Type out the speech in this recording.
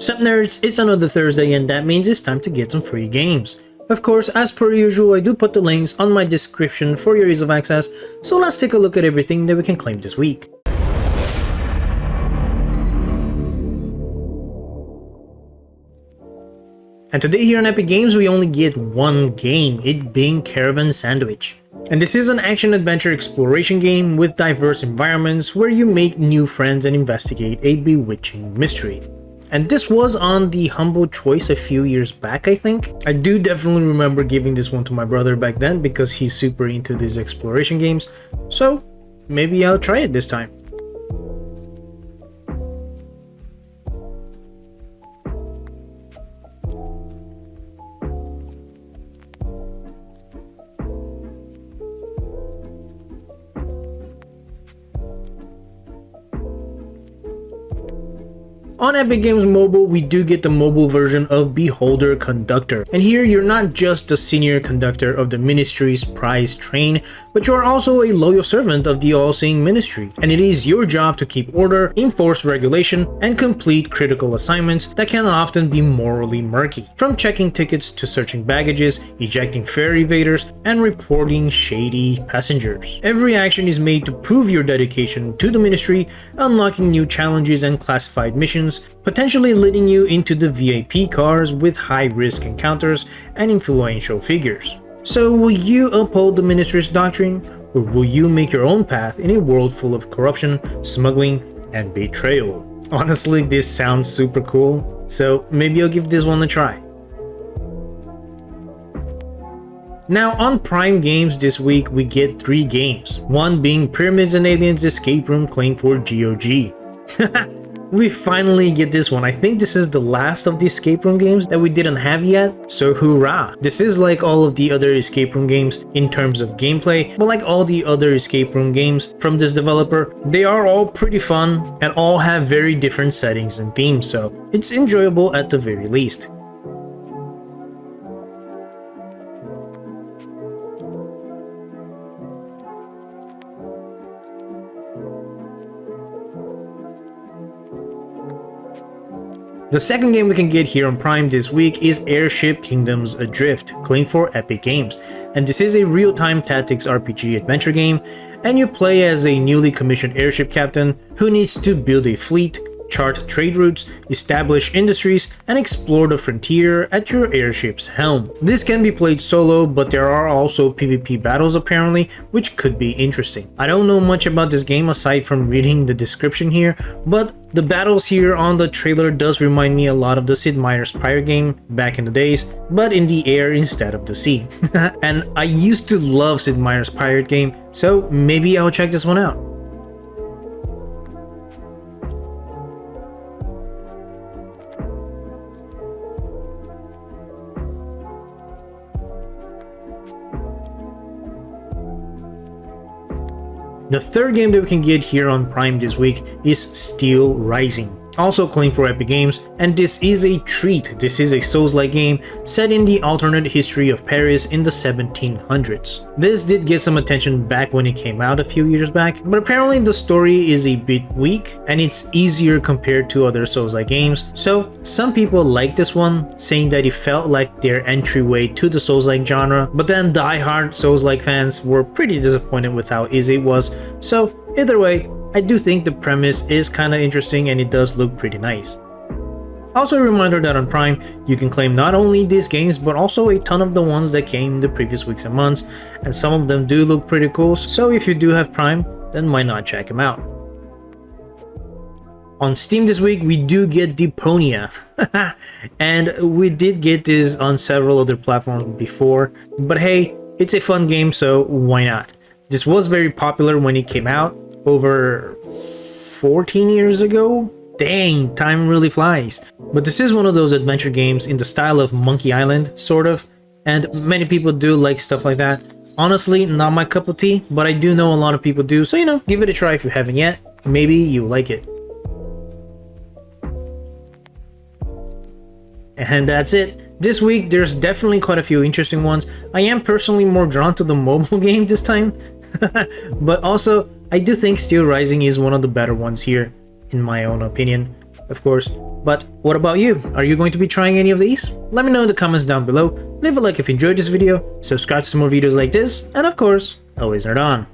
Sup nerds, it's another Thursday and that means it's time to get some free games. Of course, as per usual, I do put the links on my description for your ease of access, so let's take a look at everything that we can claim this week. And today here on Epic Games we only get one game, it being Caravan Sandwitch. And this is an action-adventure exploration game with diverse environments where you make new friends and investigate a bewitching mystery. And this was on the Humble Choice a few years back, I think. I do definitely remember giving this one to my brother back then because he's super into these exploration games, so maybe I'll try it this time. On Epic Games Mobile, we do get the mobile version of Beholder Conductor. And here you're not just the senior conductor of the ministry's prize train, but you are also a loyal servant of the all-seeing ministry. And it is your job to keep order, enforce regulation, and complete critical assignments that can often be morally murky. From checking tickets to searching baggages, ejecting fare evaders, and reporting shady passengers. Every action is made to prove your dedication to the ministry, unlocking new challenges and classified missions, potentially leading you into the VIP cars with high-risk encounters and influential figures. So will you uphold the ministry's doctrine, or will you make your own path in a world full of corruption, smuggling, and betrayal? Honestly, this sounds super cool, so maybe I'll give this one a try. Now on Prime Games this week we get 3 games, one being Pyramids and Aliens Escape Room claimed for GOG. We finally get this one. I think this is the last of the escape room games that we didn't have yet, so hoorah! This is like all of the other escape room games in terms of gameplay, but like all the other escape room games from this developer, they are all pretty fun and all have very different settings and themes, so it's enjoyable at the very least. The second game we can get here on Prime this week is Airship Kingdoms Adrift, claimed for Epic Games. And this is a real-time tactics RPG adventure game, and you play as a newly commissioned airship captain who needs to build a fleet, chart trade routes, establish industries, and explore the frontier at your airship's helm. This can be played solo, but there are also PvP battles apparently, which could be interesting. I don't know much about this game aside from reading the description here, but the battles here on the trailer does remind me a lot of the Sid Meier's pirate game back in the days, but in the air instead of the sea. And I used to love Sid Meier's pirate game, so maybe I'll check this one out. The third game that we can get here on Prime this week is Steelrising, also claimed for Epic Games, and this is a treat. This is a Souls-like game set in the alternate history of Paris in the 1700s. This did get some attention back when it came out a few years back, but apparently the story is a bit weak and it's easier compared to other Souls-like games, so some people like this one, saying that it felt like their entryway to the Souls-like genre, but then die-hard Souls-like fans were pretty disappointed with how easy it was, so either way, I do think the premise is kinda interesting and it does look pretty nice. Also a reminder that on Prime, you can claim not only these games but also a ton of the ones that came the previous weeks and months, and some of them do look pretty cool, so if you do have Prime, then why not check them out. On Steam this week, we do get Deponia, and we did get this on several other platforms before, but hey, it's a fun game, so why not? This was very popular when it came out, over 14 years ago? Dang, time really flies. But this is one of those adventure games in the style of Monkey Island, sort of, and many people do like stuff like that. Honestly, not my cup of tea, but I do know a lot of people do, so give it a try if you haven't yet. Maybe you like it. And that's it. This week, there's definitely quite a few interesting ones. I am personally more drawn to the mobile game this time, but also, I do think Steelrising is one of the better ones here, in my own opinion. Of course, But what about you? Are you going to be trying any of these? Let me know in the comments down below, leave a like if you enjoyed this video, subscribe to some more videos like this, and of course, always nerd on.